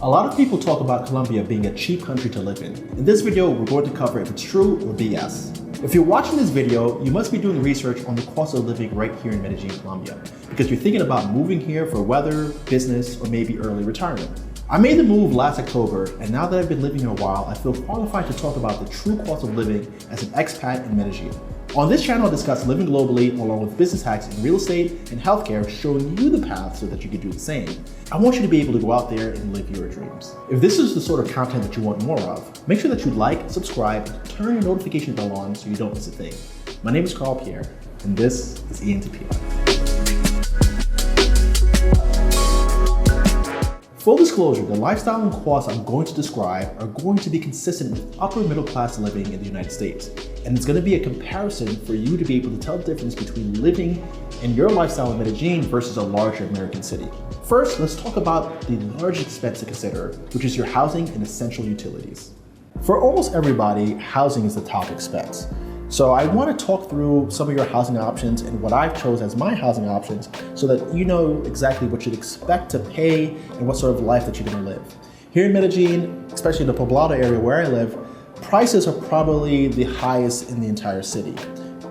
A lot of people talk about Colombia being a cheap country to live in. In this video, we're going to cover if it's true or BS. If you're watching this video, you must be doing research on the cost of living right here in Medellin, Colombia, because you're thinking about moving here for weather, business, or maybe early retirement. I made the move last October, and now that I've been living here a while, I feel qualified to talk about the true cost of living as an expat in Medellin. On this channel, I discuss living globally along with business hacks in real estate and healthcare, showing you the path so that you can do the same. I want you to be able to go out there and live your dreams. If this is the sort of content that you want more of, make sure that you like, subscribe, and turn your notification bell on so you don't miss a thing. My name is Karl Pierre, and this is ENTPR. Full disclosure, the lifestyle and costs I'm going to describe are going to be consistent with upper middle class living in the United States. And it's going to be a comparison for you to be able to tell the difference between living in your lifestyle in Medellin versus a larger American city. First, let's talk about the largest expense to consider, which is your housing and essential utilities. For almost everybody, housing is the top expense. So I want to talk through some of your housing options and what I've chosen as my housing options so that you know exactly what you'd expect to pay and what sort of life that you're going to live. Here in Medellin, especially in the Poblado area where I live, prices are probably the highest in the entire city,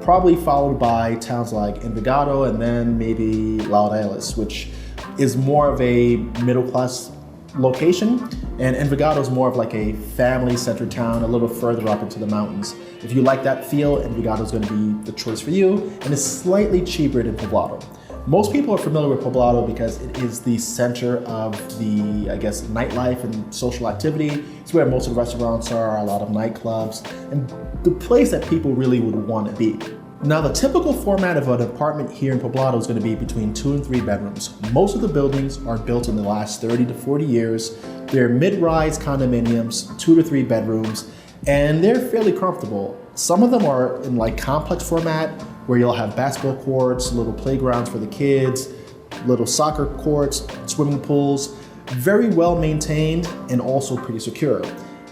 probably followed by towns like Envigado and then maybe Laureles, which is more of a middle class location, and Envigado is more of like a family-centered town a little further up into the mountains. If you like that feel, Envigado is going to be the choice for you, and it's slightly cheaper than Poblado. Most people are familiar with Poblado because it is the center of the, nightlife and social activity. It's where most of the restaurants are, a lot of nightclubs, and the place that people really would want to be. Now, the typical format of an apartment here in Poblado is going to be between 2 and 3 bedrooms. Most of the buildings are built in the last 30 to 40 years. They're mid-rise condominiums, 2 to 3 bedrooms, and they're fairly comfortable. Some of them are in like complex format where you'll have basketball courts, little playgrounds for the kids, little soccer courts, swimming pools, very well maintained and also pretty secure.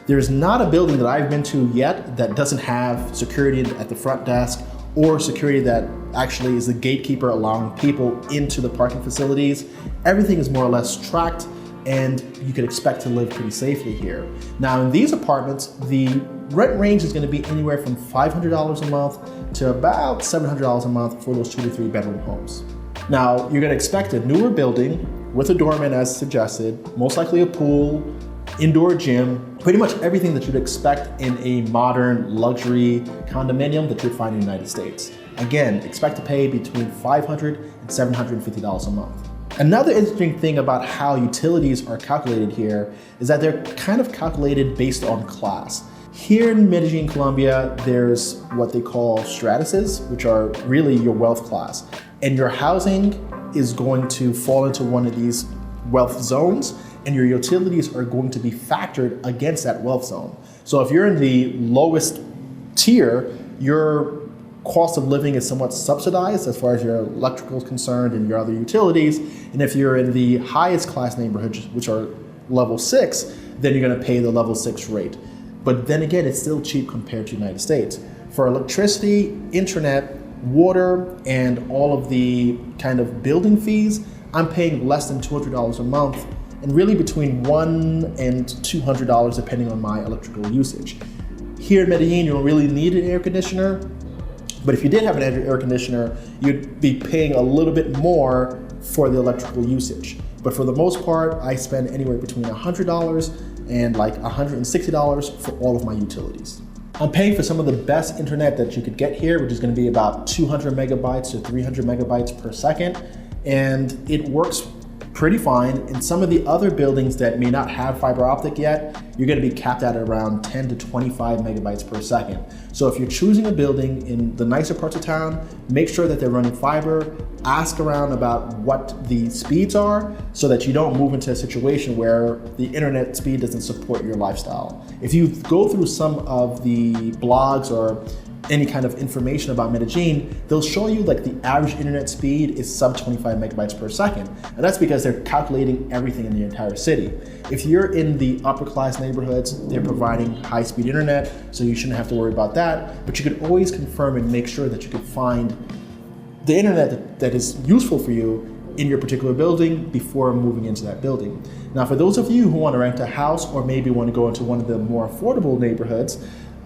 There's not a building that I've been to yet that doesn't have security at the front desk or security that actually is the gatekeeper allowing people into the parking facilities. Everything is more or less tracked and you can expect to live pretty safely here. Now in these apartments, the rent range is going to be anywhere from $500 a month to about $700 a month for those 2 to 3 bedroom homes. Now you're going to expect a newer building with a doorman as suggested, most likely a pool, indoor gym, pretty much everything that you'd expect in a modern luxury condominium that you'd find in the United States. Again, expect to pay between $500 and $750 a month. Another interesting thing about how utilities are calculated here is that they're kind of calculated based on class. Here in Medellin, Colombia, there's what they call stratuses, which are really your wealth class. And your housing is going to fall into one of these wealth zones, and your utilities are going to be factored against that wealth zone. So if you're in the lowest tier, your cost of living is somewhat subsidized as far as your electrical is concerned and your other utilities. And if you're in the highest class neighborhoods, which are level 6, then you're gonna pay the level 6 rate. But then again, it's still cheap compared to the United States. For electricity, internet, water, and all of the kind of building fees, I'm paying less than $200 a month, and really between $100 and $200 depending on my electrical usage. Here in Medellin, you don't really need an air conditioner, but if you did have an air conditioner, you'd be paying a little bit more for the electrical usage. But for the most part, I spend anywhere between $100 and like $160 for all of my utilities. I'm paying for some of the best internet that you could get here, which is going to be about 200 megabytes to 300 megabytes per second, and it works pretty fine. In some of the other buildings that may not have fiber optic yet, you're going to be capped at around 10 to 25 megabytes per second. So if you're choosing a building in the nicer parts of town, make sure that they're running fiber, ask around about what the speeds are so that you don't move into a situation where the internet speed doesn't support your lifestyle. If you go through some of the blogs or any kind of information about Medellin, they'll show you like the average internet speed is sub 25 megabytes per second. And that's because they're calculating everything in the entire city. If you're in the upper class neighborhoods, they're providing high speed internet, so you shouldn't have to worry about that. But you could always confirm and make sure that you can find the internet that is useful for you in your particular building before moving into that building. Now, for those of you who want to rent a house or maybe want to go into one of the more affordable neighborhoods,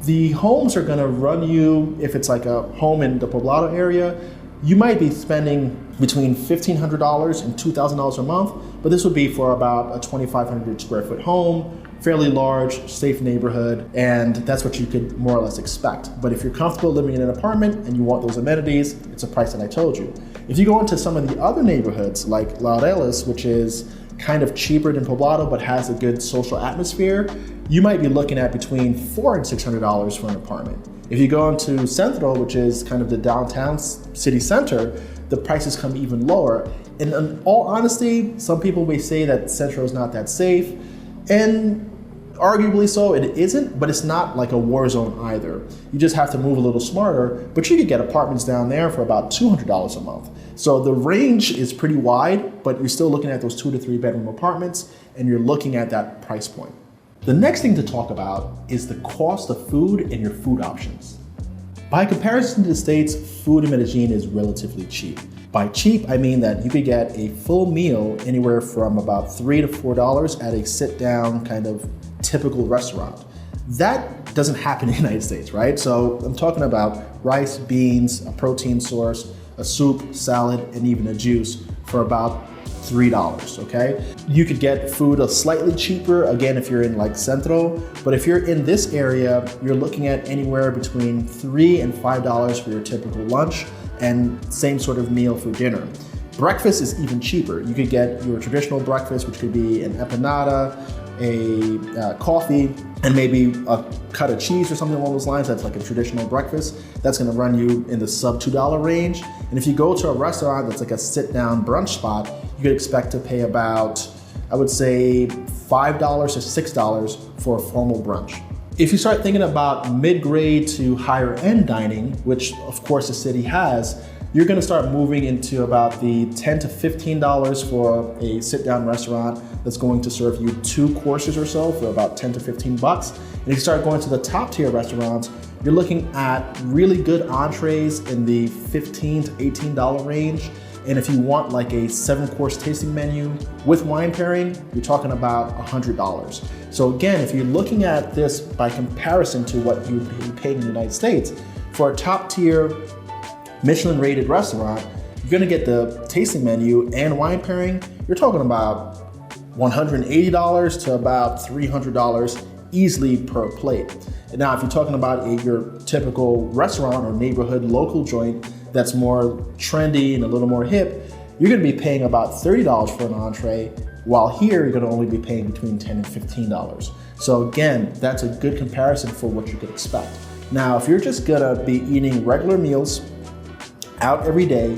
the homes are going to run you, if it's like a home in the Poblado area, you might be spending between $1,500 and $2,000 a month, but this would be for about a 2,500 square foot home, fairly large, safe neighborhood, and that's what you could more or less expect. But if you're comfortable living in an apartment and you want those amenities, it's a price that I told you. If you go into some of the other neighborhoods like Laureles, which is kind of cheaper than Poblado but has a good social atmosphere, you might be looking at between $400 and $600 for an apartment. If you go into Central, which is kind of the downtown city center, the prices come even lower. And in all honesty, some people may say that Central is not that safe, and arguably so, it isn't, but it's not like a war zone either. You just have to move a little smarter, but you could get apartments down there for about $200 a month. So the range is pretty wide, but you're still looking at those 2 to 3 bedroom apartments, and you're looking at that price point. The next thing to talk about is the cost of food and your food options. By comparison to the States, food in Medellin is relatively cheap. By cheap, I mean that you could get a full meal anywhere from about $3 to $4 at a sit-down kind of typical restaurant. That doesn't happen in the United States, right? So I'm talking about rice, beans, a protein source, a soup, salad, and even a juice for about $3, okay? You could get food a slightly cheaper, again, if you're in like Centro, but if you're in this area, you're looking at anywhere between $3 and $5 for your typical lunch, and same sort of meal for dinner. Breakfast is even cheaper. You could get your traditional breakfast, which could be an empanada, a coffee, and maybe a cut of cheese or something along those lines. That's like a traditional breakfast. That's gonna run you in the sub $2 range. And if you go to a restaurant that's like a sit-down brunch spot, you could expect to pay about, I would say, $5 to $6 for a formal brunch. If you start thinking about mid-grade to higher end dining, which of course the city has, you're gonna start moving into about the $10 to $15 for a sit-down restaurant that's going to serve you 2 courses or so for about 10 to 15 bucks. And if you start going to the top tier restaurants, you're looking at really good entrees in the $15 to $18 range. And if you want like a 7-course tasting menu with wine pairing, you're talking about $100. So again, if you're looking at this by comparison to what you'd be paying in the United States, for a top tier Michelin rated restaurant, you're gonna get the tasting menu and wine pairing, you're talking about $180 to about $300 easily per plate. And now if you're talking about your typical restaurant or neighborhood local joint that's more trendy and a little more hip, you're gonna be paying about $30 for an entree, while here you're gonna only be paying between $10 and $15. So again, that's a good comparison for what you could expect. Now, if you're just gonna be eating regular meals out every day,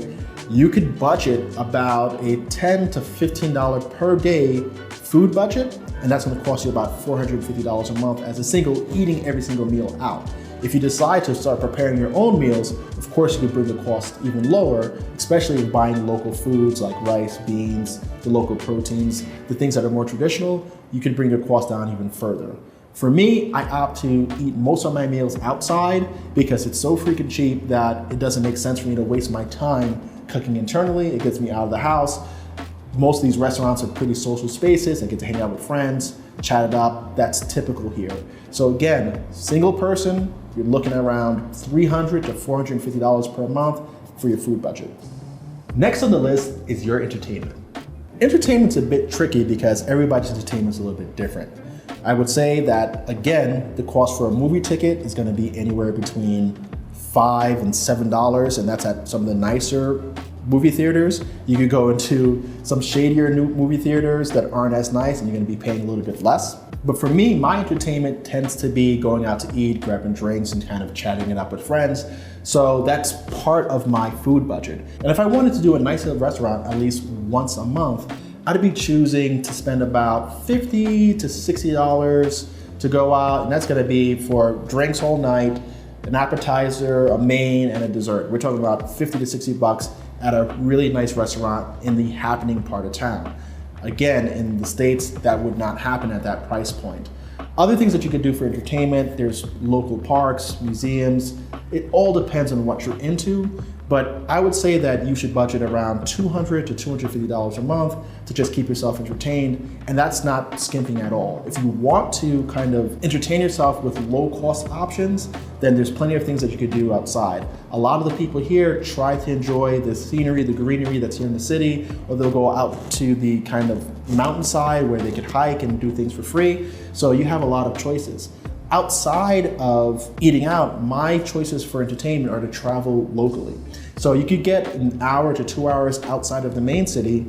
you could budget about a $10 to $15 per day food budget, and that's gonna cost you about $450 a month as a single, eating every single meal out. If you decide to start preparing your own meals, of course you can bring the cost even lower, especially with buying local foods like rice, beans, the local proteins, the things that are more traditional, you can bring your cost down even further. For me, I opt to eat most of my meals outside because it's so freaking cheap that it doesn't make sense for me to waste my time cooking internally. It gets me out of the house. Most of these restaurants are pretty social spaces. I get to hang out with friends, chat it up. That's typical here. So again, single person, you're looking at around $300 to $450 per month for your food budget. Next on the list is your entertainment. Entertainment's a bit tricky because everybody's entertainment is a little bit different. I would say that, again, the cost for a movie ticket is gonna be anywhere between $5 and $7, and that's at some of the nicer movie theaters. You could go into some shadier new movie theaters that aren't as nice and you're gonna be paying a little bit less. But for me, my entertainment tends to be going out to eat, grabbing drinks, and kind of chatting it up with friends. So that's part of my food budget. And if I wanted to do a nice little restaurant at least once a month, I'd be choosing to spend about $50 to $60 to go out, and that's gonna be for drinks all night, an appetizer, a main, and a dessert. We're talking about 50 to 60 bucks at a really nice restaurant in the happening part of town. Again, in the States, that would not happen at that price point. Other things that you could do for entertainment, there's local parks, museums. It all depends on what you're into. But I would say that you should budget around $200 to $250 a month to just keep yourself entertained, and that's not skimping at all. If you want to kind of entertain yourself with low-cost options, then there's plenty of things that you could do outside. A lot of the people here try to enjoy the scenery, the greenery that's here in the city, or they'll go out to the kind of mountainside where they could hike and do things for free. So you have a lot of choices. Outside of eating out, my choices for entertainment are to travel locally. So you could get an hour to 2 hours outside of the main city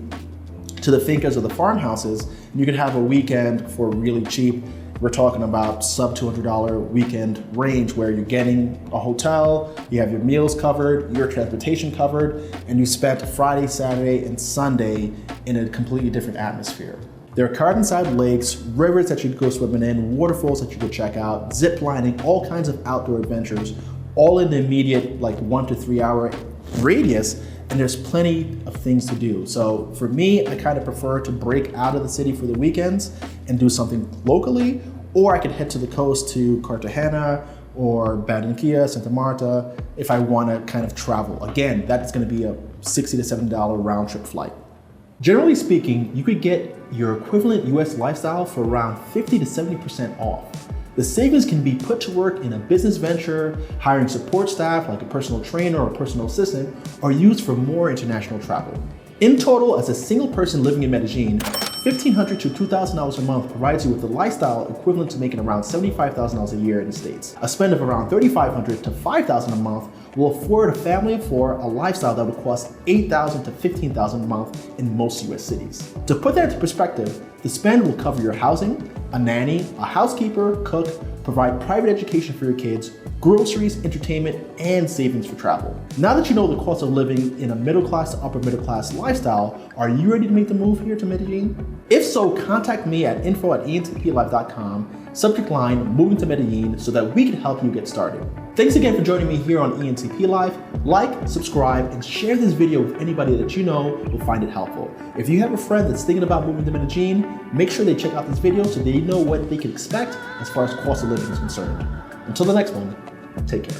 to the fincas or the farmhouses, and you could have a weekend for really cheap. We're talking about sub $200 weekend range where you're getting a hotel, you have your meals covered, your transportation covered, and you spent Friday, Saturday, and Sunday in a completely different atmosphere. There are garden-side lakes, rivers that you could go swimming in, waterfalls that you could check out, zip lining, all kinds of outdoor adventures, all in the immediate 1 to 3 hour radius, and there's plenty of things to do. So for me, I kind of prefer to break out of the city for the weekends and do something locally, or I could head to the coast to Cartagena or Barranquilla, Santa Marta, if I want to kind of travel. Again, that's going to be a $60 to $70 round trip flight. Generally speaking, you could get your equivalent US lifestyle for around 50 to 70% off. The savings can be put to work in a business venture, hiring support staff like a personal trainer or a personal assistant, or used for more international travel. In total, as a single person living in Medellin, $1,500 to $2,000 a month provides you with a lifestyle equivalent to making around $75,000 a year in the States. A spend of around $3,500 to $5,000 a month will afford a family of four a lifestyle that would cost $8,000 to $15,000 a month in most US cities. To put that into perspective, the spend will cover your housing, a nanny, a housekeeper, cook, provide private education for your kids, groceries, entertainment, and savings for travel. Now that you know the cost of living in a middle class to upper middle class lifestyle, are you ready to make the move here to Medellin? If so, contact me at info@entplife.com, subject line moving to Medellin, so that we can help you get started. Thanks again for joining me here on ENTP Life. Like, subscribe, and share this video with anybody that you know will find it helpful. If you have a friend that's thinking about moving to Medellin, make sure they check out this video so they know what they can expect as far as cost of living is concerned. Until the next one, take care.